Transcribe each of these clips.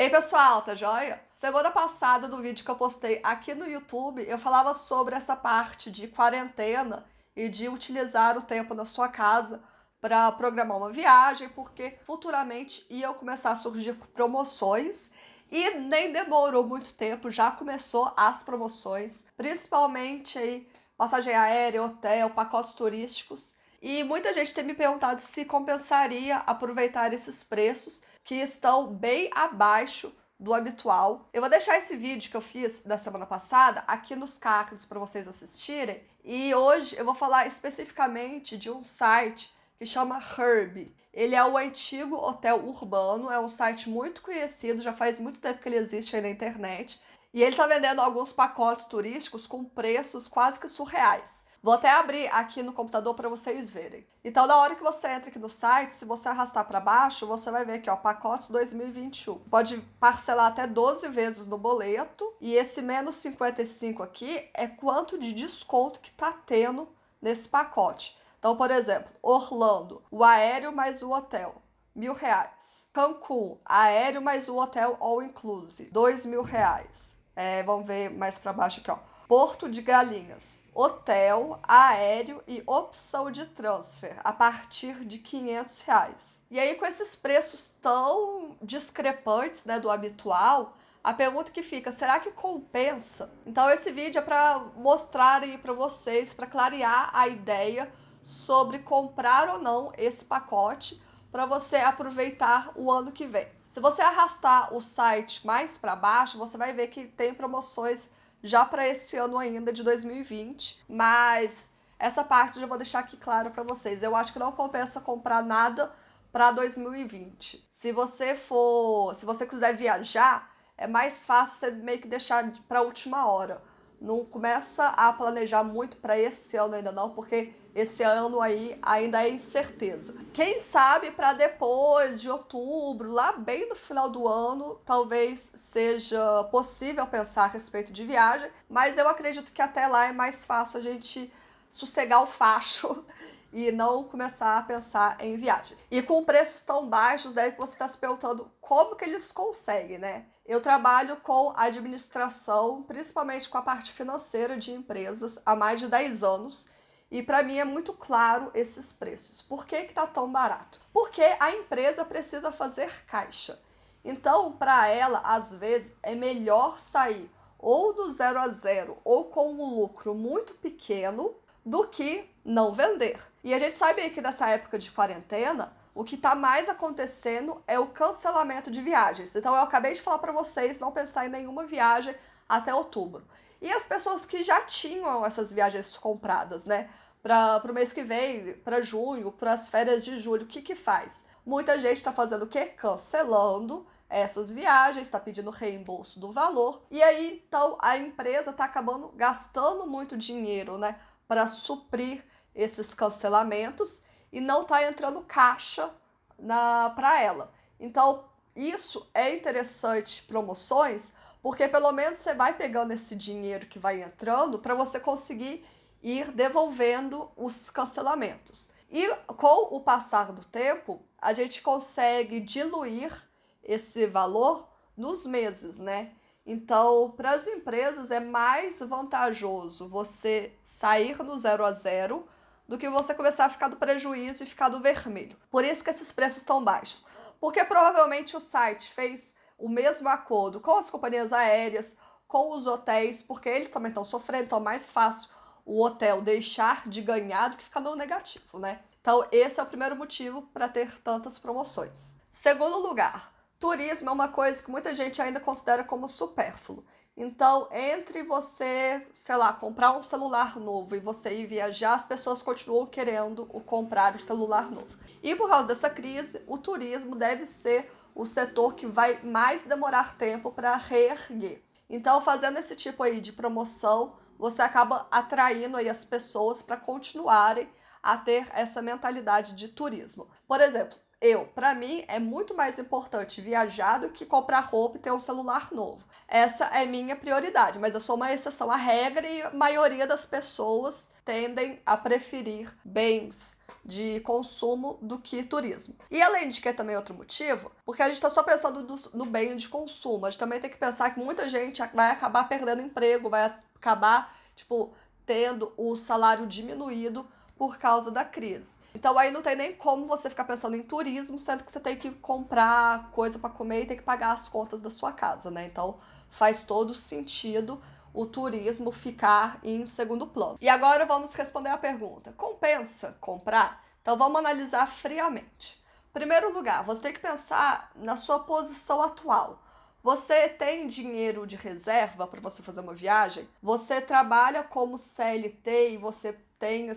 Ei pessoal, tá joia? Semana passada, no vídeo que eu postei aqui no YouTube, eu falava sobre essa parte de quarentena e de utilizar o tempo na sua casa para programar uma viagem, porque futuramente iam começar a surgir promoções e nem demorou muito tempo, já começou as promoções, principalmente aí passagem aérea, hotel, pacotes turísticos. E muita gente tem me perguntado se compensaria aproveitar esses preços que estão bem abaixo do habitual. Eu vou deixar esse vídeo que eu fiz da semana passada aqui nos cards para vocês assistirem. E hoje eu vou falar especificamente de um site que chama Herb. Ele é o antigo hotel urbano, é um site muito conhecido, já faz muito tempo que ele existe aí na internet. E ele tá vendendo alguns pacotes turísticos com preços quase que surreais. Vou até abrir aqui no computador para vocês verem. Então, na hora que você entra aqui no site, se você arrastar para baixo, você vai ver aqui, ó, pacotes 2021. Pode parcelar até 12 vezes no boleto. E esse menos 55 aqui é quanto de desconto que tá tendo nesse pacote. Então, por exemplo, Orlando, o aéreo mais o hotel, R$ 1.000. Cancún, aéreo mais o hotel all inclusive, R$ 2.000. Vamos ver mais para baixo aqui, ó. Porto de Galinhas, hotel, aéreo e opção de transfer a partir de R$ 500. E aí, com esses preços tão discrepantes, né, do habitual, a pergunta que fica, será que compensa? Então esse vídeo é para mostrar aí para vocês, para clarear a ideia sobre comprar ou não esse pacote para você aproveitar o ano que vem. Se você arrastar o site mais para baixo, você vai ver que tem promoções já para esse ano ainda de 2020, mas essa parte eu já vou deixar aqui claro para vocês. Eu acho que não compensa comprar nada para 2020. Se você quiser viajar, é mais fácil você meio que deixar para a última hora. Não começa a planejar muito para esse ano ainda não, porque esse ano aí ainda é incerteza. Quem sabe para depois de outubro, lá bem no final do ano, talvez seja possível pensar a respeito de viagem, mas eu acredito que até lá é mais fácil a gente sossegar o facho e não começar a pensar em viagem. E com preços tão baixos, deve que você está se perguntando como que eles conseguem, né? Eu trabalho com administração, principalmente com a parte financeira de empresas, há mais de 10 anos. E para mim é muito claro esses preços. Por que que tá tão barato? Porque a empresa precisa fazer caixa. Então, para ela, às vezes, é melhor sair ou do 0 a 0 ou com um lucro muito pequeno do que não vender. E a gente sabe que nessa época de quarentena, o que está mais acontecendo é o cancelamento de viagens. Então eu acabei de falar para vocês não pensar em nenhuma viagem até outubro. E as pessoas que já tinham essas viagens compradas, né? Para o mês que vem, para junho, para as férias de julho, o que que faz? Muita gente está fazendo o quê? Cancelando essas viagens, está pedindo reembolso do valor. E aí, então, a empresa está acabando gastando muito dinheiro, né? Para suprir esses cancelamentos e não está entrando caixa para ela. Então, isso é interessante, promoções, porque pelo menos você vai pegando esse dinheiro que vai entrando para você conseguir ir devolvendo os cancelamentos. E com o passar do tempo, a gente consegue diluir esse valor nos meses, né? Então, para as empresas é mais vantajoso você sair no 0 a 0 do que você começar a ficar do prejuízo e ficar do vermelho. Por isso que esses preços estão baixos. Porque provavelmente o site fez o mesmo acordo com as companhias aéreas, com os hotéis, porque eles também estão sofrendo, então é mais fácil o hotel deixar de ganhar do que ficar no negativo, né? Então esse é o primeiro motivo para ter tantas promoções. Segundo lugar, turismo é uma coisa que muita gente ainda considera como supérfluo. Então, entre você, sei lá, comprar um celular novo e você ir viajar, as pessoas continuam querendo comprar o celular novo. E por causa dessa crise, o turismo deve ser o setor que vai mais demorar tempo para reerguer. Então, fazendo esse tipo aí de promoção, você acaba atraindo aí as pessoas para continuarem a ter essa mentalidade de turismo. Por exemplo, Pra mim, é muito mais importante viajar do que comprar roupa e ter um celular novo. Essa é minha prioridade, mas eu sou uma exceção à regra e a maioria das pessoas tendem a preferir bens de consumo do que turismo. E além de que é também outro motivo, porque a gente está só pensando no bem de consumo, a gente também tem que pensar que muita gente vai acabar perdendo emprego, vai acabar, tipo, tendo o salário diminuído por causa da crise. Então aí não tem nem como você ficar pensando em turismo, sendo que você tem que comprar coisa para comer e tem que pagar as contas da sua casa, né? Então faz todo sentido o turismo ficar em segundo plano. E agora vamos responder a pergunta: compensa comprar? Então vamos analisar friamente. Primeiro lugar, você tem que pensar na sua posição atual. Você tem dinheiro de reserva para você fazer uma viagem? Você trabalha como CLT e você tem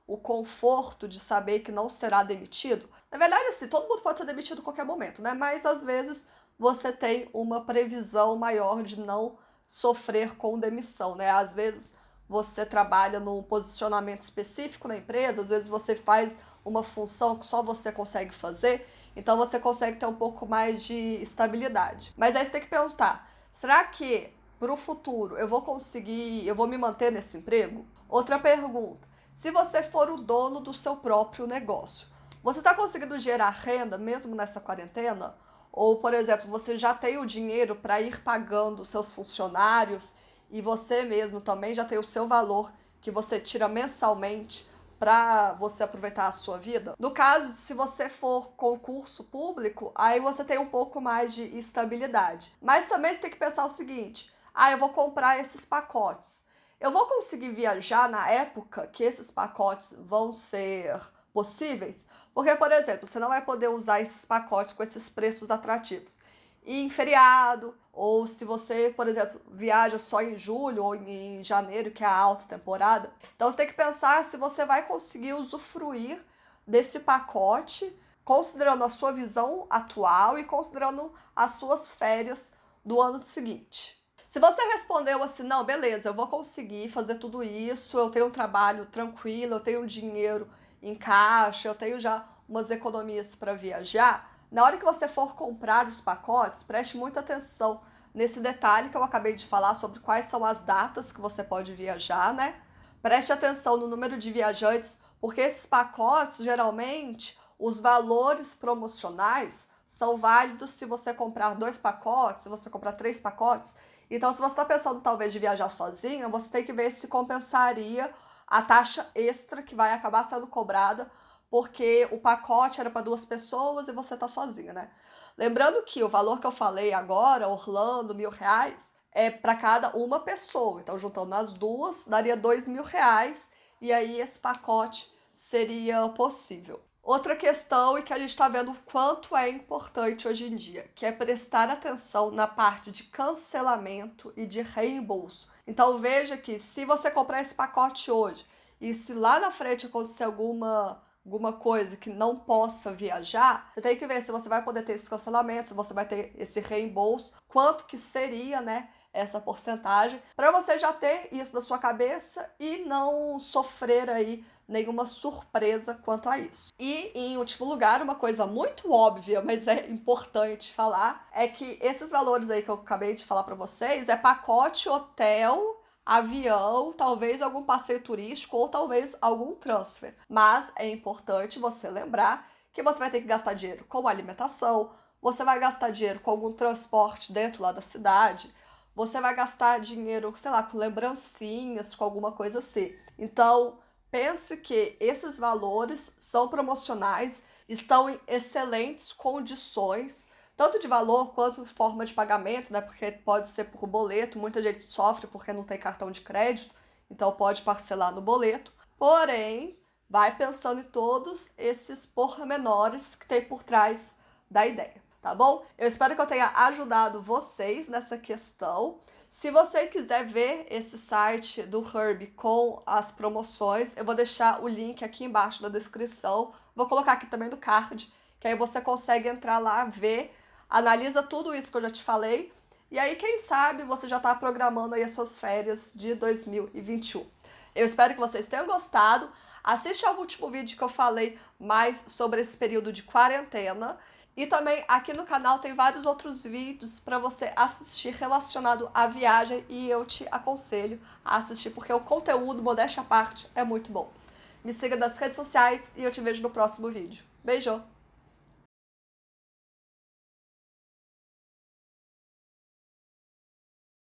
o conforto de saber que não será demitido? Na verdade, todo mundo pode ser demitido a qualquer momento, né? Mas às vezes você tem uma previsão maior de não sofrer com demissão, né? Às vezes você trabalha num posicionamento específico na empresa, às vezes você faz uma função que só você consegue fazer, então você consegue ter um pouco mais de estabilidade. Mas aí você tem que perguntar, será que para o futuro eu vou me manter nesse emprego? Outra pergunta, se você for o dono do seu próprio negócio, você está conseguindo gerar renda mesmo nessa quarentena? Ou, por exemplo, você já tem o dinheiro para ir pagando os seus funcionários e você mesmo também já tem o seu valor que você tira mensalmente para você aproveitar a sua vida? No caso, se você for concurso público, aí você tem um pouco mais de estabilidade. Mas também você tem que pensar o seguinte: eu vou comprar esses pacotes. Eu vou conseguir viajar na época que esses pacotes vão ser possíveis? Porque, por exemplo, você não vai poder usar esses pacotes com esses preços atrativos e em feriado, ou se você, por exemplo, viaja só em julho ou em janeiro, que é a alta temporada. Então você tem que pensar se você vai conseguir usufruir desse pacote, considerando a sua visão atual e considerando as suas férias do ano seguinte. Se você respondeu assim, não, beleza, eu vou conseguir fazer tudo isso, eu tenho um trabalho tranquilo, eu tenho dinheiro em caixa, eu tenho já umas economias para viajar, na hora que você for comprar os pacotes, preste muita atenção nesse detalhe que eu acabei de falar sobre quais são as datas que você pode viajar, né? Preste atenção no número de viajantes, porque esses pacotes, geralmente, os valores promocionais são válidos se você comprar 2 pacotes, se você comprar 3 pacotes. Então, se você está pensando talvez de viajar sozinha, você tem que ver se compensaria a taxa extra que vai acabar sendo cobrada, porque o pacote era para 2 pessoas e você está sozinha, né? Lembrando que o valor que eu falei agora, Orlando, R$ 1.000, é para cada uma pessoa. Então, juntando as duas, daria R$ 2.000 e aí esse pacote seria possível. Outra questão e que a gente está vendo o quanto é importante hoje em dia, que é prestar atenção na parte de cancelamento e de reembolso. Então veja que se você comprar esse pacote hoje e se lá na frente acontecer alguma coisa que não possa viajar, você tem que ver se você vai poder ter esse cancelamento, se você vai ter esse reembolso, quanto que seria, né, essa porcentagem, para você já ter isso na sua cabeça e não sofrer aí nenhuma surpresa quanto a isso. E, em último lugar, uma coisa muito óbvia, mas é importante falar, é que esses valores aí que eu acabei de falar para vocês é pacote hotel, avião, talvez algum passeio turístico ou talvez algum transfer. Mas é importante você lembrar que você vai ter que gastar dinheiro com alimentação, você vai gastar dinheiro com algum transporte dentro lá da cidade, você vai gastar dinheiro, sei lá, com lembrancinhas, com alguma coisa assim. Então, pense que esses valores são promocionais, estão em excelentes condições, tanto de valor quanto de forma de pagamento, né? Porque pode ser por boleto, muita gente sofre porque não tem cartão de crédito, então pode parcelar no boleto. Porém, vai pensando em todos esses pormenores que tem por trás da ideia, tá bom? Eu espero que eu tenha ajudado vocês nessa questão. Se você quiser ver esse site do Herbie com as promoções, eu vou deixar o link aqui embaixo na descrição. Vou colocar aqui também no card, que aí você consegue entrar lá, ver, analisa tudo isso que eu já te falei. E aí, quem sabe, você já está programando aí as suas férias de 2021. Eu espero que vocês tenham gostado. Assiste ao último vídeo que eu falei mais sobre esse período de quarentena. E também aqui no canal tem vários outros vídeos para você assistir relacionado à viagem e eu te aconselho a assistir porque o conteúdo, modéstia à parte, é muito bom. Me siga nas redes sociais e eu te vejo no próximo vídeo. Beijo!